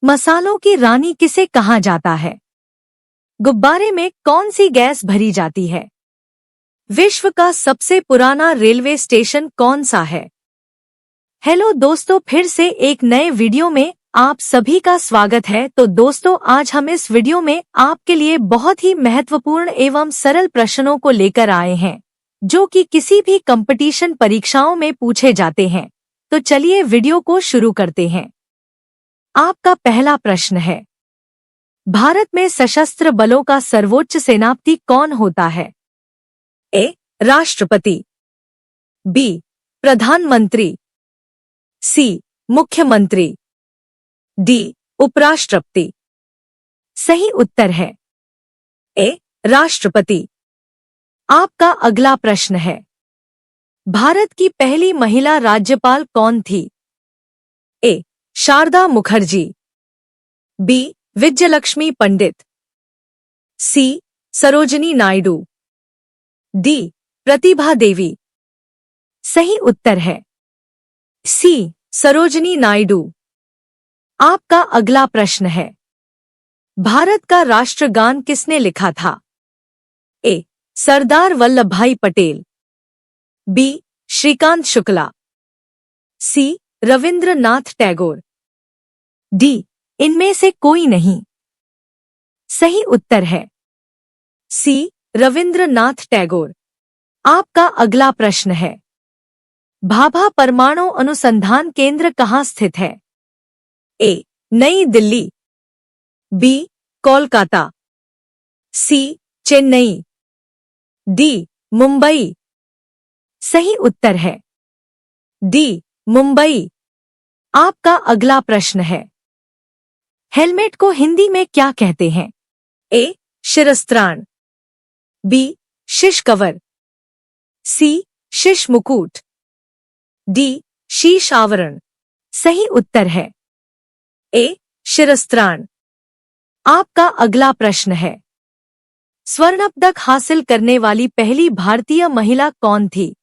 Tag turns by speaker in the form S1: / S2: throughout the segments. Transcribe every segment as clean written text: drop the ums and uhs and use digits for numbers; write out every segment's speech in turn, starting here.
S1: मसालों की रानी किसे कहा जाता है? गुब्बारे में कौन सी गैस भरी जाती है? विश्व का सबसे पुराना रेलवे स्टेशन कौन सा है? हेलो दोस्तों, फिर से एक नए वीडियो में आप सभी का स्वागत है। तो दोस्तों, आज हम इस वीडियो में आपके लिए बहुत ही महत्वपूर्ण एवं सरल प्रश्नों को लेकर आए हैं, जो कि किसी भी कंपटीशन परीक्षाओं में पूछे जाते हैं। तो चलिए वीडियो को शुरू करते हैं। आपका पहला प्रश्न है, भारत में सशस्त्र बलों का सर्वोच्च सेनापति कौन होता है? ए. राष्ट्रपति, बी. प्रधानमंत्री, सी. मुख्यमंत्री, डी. उपराष्ट्रपति। सही उत्तर है ए. राष्ट्रपति। आपका अगला प्रश्न है, भारत की पहली महिला राज्यपाल कौन थी? ए. शारदा मुखर्जी, बी. विजयलक्ष्मी पंडित, सी. सरोजिनी नायडू, डी. प्रतिभा देवी। सही उत्तर है सी. सरोजिनी नायडू। आपका अगला प्रश्न है, भारत का राष्ट्रगान किसने लिखा था? ए. सरदार वल्लभभाई पटेल, बी. श्रीकांत शुक्ला, सी. रविंद्रनाथ टैगोर, डी. इनमें से कोई नहीं। सही उत्तर है सी. रविंद्रनाथ टैगोर। आपका अगला प्रश्न है, भाभा परमाणु अनुसंधान केंद्र कहाँ स्थित है? ए. नई दिल्ली, बी. कोलकाता, सी. चेन्नई, डी. मुंबई। सही उत्तर है डी. मुंबई। आपका अगला प्रश्न है, हेलमेट को हिंदी में क्या कहते हैं? ए. शिरस्त्राण, बी. शिश कवर, सी. शिश मुकुट, डी. शीश आवरण। सही उत्तर है ए. शिरस्त्राण। आपका अगला प्रश्न है, स्वर्ण पदक हासिल करने वाली पहली भारतीय महिला कौन थी?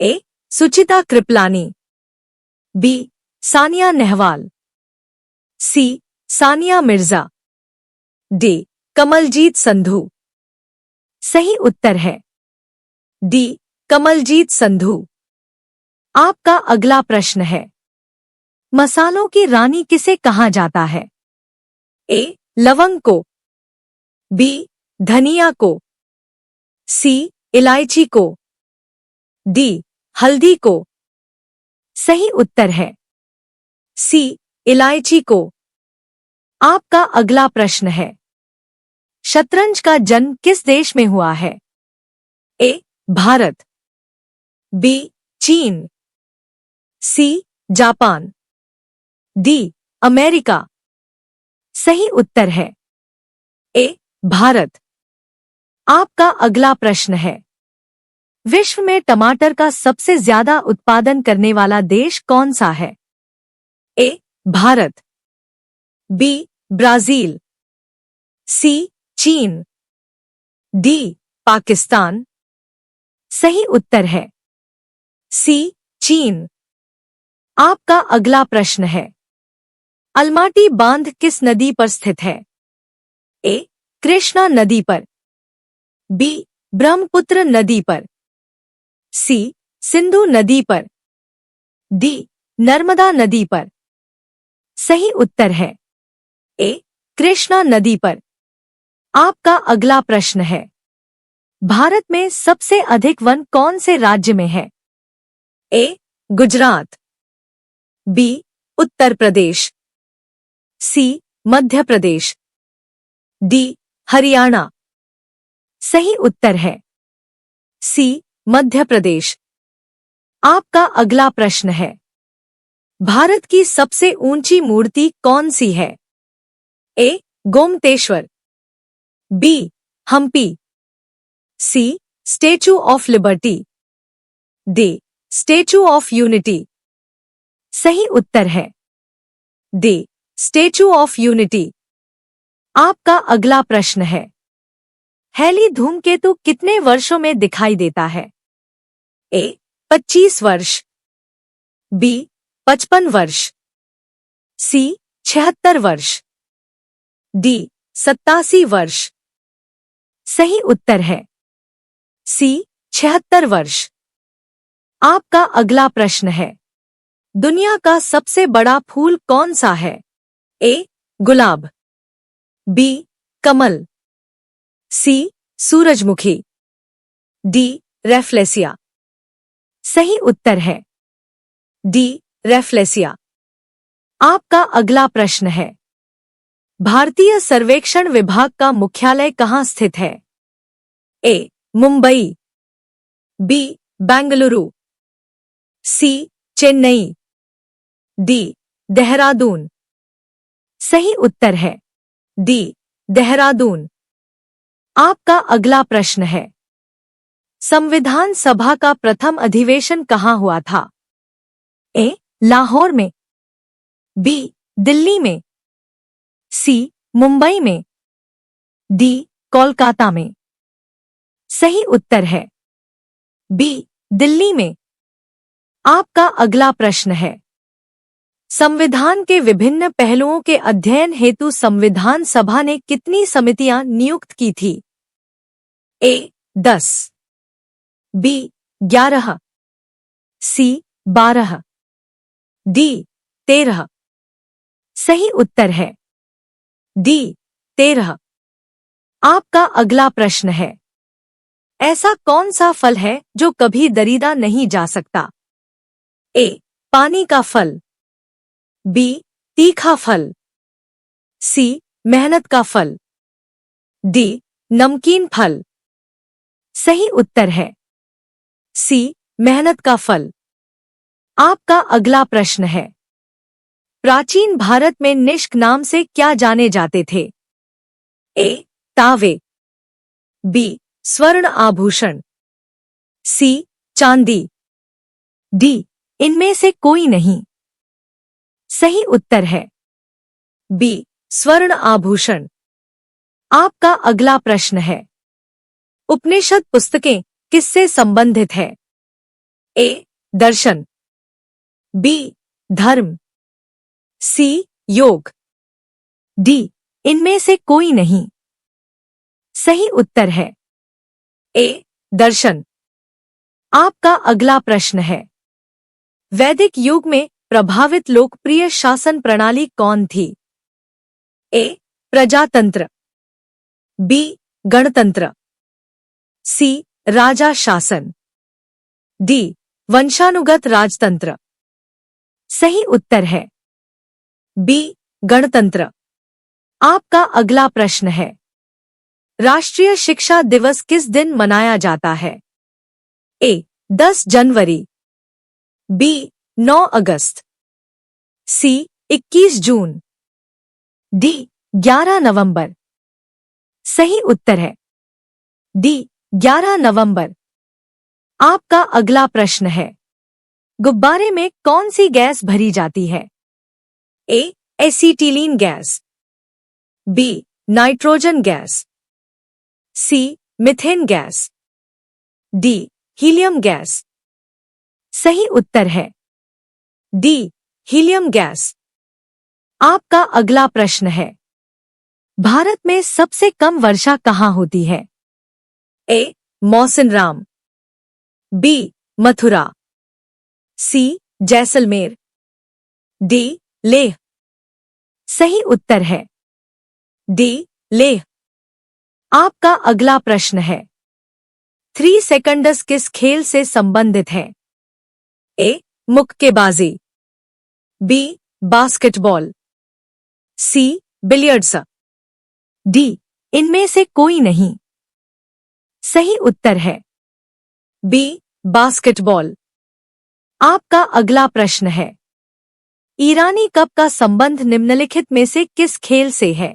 S1: ए. सुचिता कृपलानी, बी. सानिया नेहवाल, सी. सानिया मिर्जा, डी. कमलजीत संधू। सही उत्तर है डी. कमलजीत संधू। आपका अगला प्रश्न है, मसालों की रानी किसे कहा जाता है? ए. लवंग को, बी. धनिया को, सी. इलायची को, डी. हल्दी को। सही उत्तर है सी. इलायची को। आपका अगला प्रश्न है, शतरंज का जन्म किस देश में हुआ है? ए. भारत, बी. चीन, सी. Japan, D. अमेरिका। सही उत्तर है ए. भारत। आपका अगला प्रश्न है, विश्व में टमाटर का सबसे ज्यादा उत्पादन करने वाला देश कौन सा है? ए. भारत, बी. ब्राजील, सी. चीन, डी. पाकिस्तान। सही उत्तर है सी. चीन। आपका अगला प्रश्न है, अलमाटी बांध किस नदी पर स्थित है? ए. कृष्णा नदी पर, बी. ब्रह्मपुत्र नदी पर, सी. सिंधु नदी पर, डी. नर्मदा नदी पर। सही उत्तर है ए. कृष्णा नदी पर। आपका अगला प्रश्न है, भारत में सबसे अधिक वन कौन से राज्य में है? ए. गुजरात, बी. उत्तर प्रदेश, सी. मध्य प्रदेश, डी. हरियाणा। सही उत्तर है सी. मध्य प्रदेश। आपका अगला प्रश्न है, भारत की सबसे ऊंची मूर्ति कौन सी है? A. Gommateshwara, B. Hampi, C. Statue of Liberty, D. Statue of Unity. सही उत्तर है डी. Statue of unity. आपका अगला प्रश्न है, हैली धूमकेतु कितने वर्षों में दिखाई देता है? ए. 25 वर्ष, बी. 55 वर्ष, सी. 76 वर्ष, डी 87 वर्ष। सही उत्तर है सी 76 वर्ष। आपका अगला प्रश्न है, दुनिया का सबसे बड़ा फूल कौन सा है? ए गुलाब, बी कमल, सी सूरजमुखी, डी रेफ्लेसिया। सही उत्तर है डी रेफ्लेसिया। आपका अगला प्रश्न है, भारतीय सर्वेक्षण विभाग का मुख्यालय कहाँ स्थित है? ए मुंबई, बी बेंगलुरु, सी चेन्नई, डी देहरादून। सही उत्तर है डी देहरादून। आपका अगला प्रश्न है, संविधान सभा का प्रथम अधिवेशन कहाँ हुआ था? ए लाहौर में, बी दिल्ली में, सी मुंबई में, डी कोलकाता में। सही उत्तर है बी दिल्ली में। आपका अगला प्रश्न है, संविधान के विभिन्न पहलुओं के अध्ययन हेतु संविधान सभा ने कितनी समितियां नियुक्त की थी? ए 10, बी 11, सी 12, डी 13। सही उत्तर है डी 13। आपका अगला प्रश्न है, ऐसा कौन सा फल है जो कभी दरीदा नहीं जा सकता? ए पानी का फल, बी तीखा फल, सी मेहनत का फल, डी नमकीन फल। सही उत्तर है सी मेहनत का फल। आपका अगला प्रश्न है, प्राचीन भारत में निष्क नाम से क्या जाने जाते थे? ए तावे, बी स्वर्ण आभूषण, सी चांदी, डी इनमें से कोई नहीं। सही उत्तर है बी स्वर्ण आभूषण। आपका अगला प्रश्न है, उपनिषद पुस्तकें किससे संबंधित है? ए दर्शन, बी धर्म, सी योग, डी इनमें से कोई नहीं। सही उत्तर है ए दर्शन। आपका अगला प्रश्न है, वैदिक युग में प्रभावित लोकप्रिय शासन प्रणाली कौन थी? ए प्रजातंत्र, बी गणतंत्र, सी राजा शासन, डी वंशानुगत राजतंत्र। सही उत्तर है बी गणतंत्र। आपका अगला प्रश्न है, राष्ट्रीय शिक्षा दिवस किस दिन मनाया जाता है? ए 10 जनवरी, बी 9 अगस्त, सी 21 जून, डी 11 नवंबर। सही उत्तर है डी 11 नवंबर। आपका अगला प्रश्न है, गुब्बारे में कौन सी गैस भरी जाती है? A acetylene gas, B nitrogen gas, C methane gas, D helium gas. सही उत्तर है डी हीलियम गैस। आपका अगला प्रश्न है, भारत में सबसे कम वर्षा कहाँ होती है? ए मौसिनराम, बी मथुरा, सी जैसलमेर, डी लेह। सही उत्तर है डी लेह। आपका अगला प्रश्न है, 3 सेकंड्स किस खेल से संबंधित है? ए मुक्केबाजी, बी बास्केटबॉल, सी बिलियर्ड्स, डी इनमें से कोई नहीं। सही उत्तर है बी बास्केटबॉल। आपका अगला प्रश्न है, ईरानी कप का संबंध निम्नलिखित में से किस खेल से है?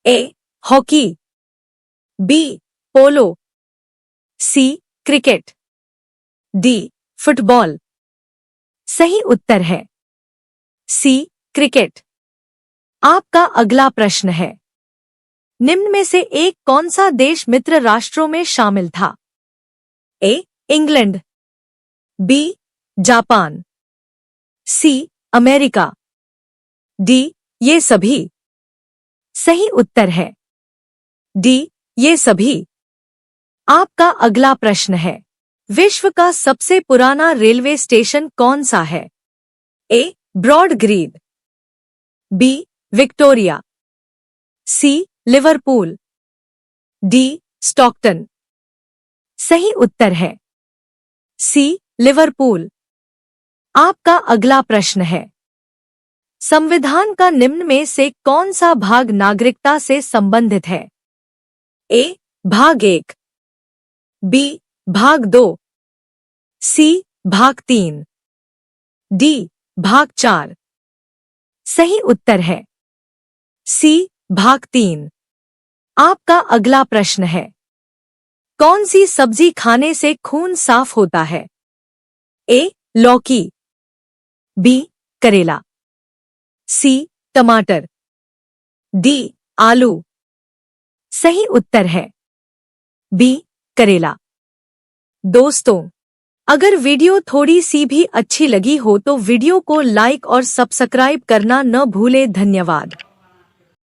S1: A hockey, B polo, C cricket, D football. सही उत्तर है सी क्रिकेट। आपका अगला प्रश्न है, निम्न में से एक कौन सा देश मित्र राष्ट्रों में शामिल था? A England, B Japan, C America, D ये सभी सही उत्तर है। डी, ये सभी। आपका अगला प्रश्न है, विश्व का सबसे पुराना रेलवे स्टेशन कौन सा है? ए, ब्रॉड ग्रीड, बी, विक्टोरिया, सी, लिवरपूल, डी, स्टॉकटन। सही उत्तर है सी, लिवरपूल। आपका अगला प्रश्न है, संविधान का निम्न में से कौन सा भाग नागरिकता से संबंधित है? ए, भाग 1, बी, भाग 2, सी, भाग 3, डी, भाग 4। सही उत्तर है सी, भाग 3। आपका अगला प्रश्न है, कौन सी सब्जी खाने से खून साफ होता है? ए, लौकी, बी, करेला, सी, टमाटर, डी, आलू। सही उत्तर है बी, करेला। दोस्तों, अगर वीडियो थोड़ी सी भी अच्छी लगी हो तो वीडियो को लाइक और सब्सक्राइब करना न भूले। धन्यवाद।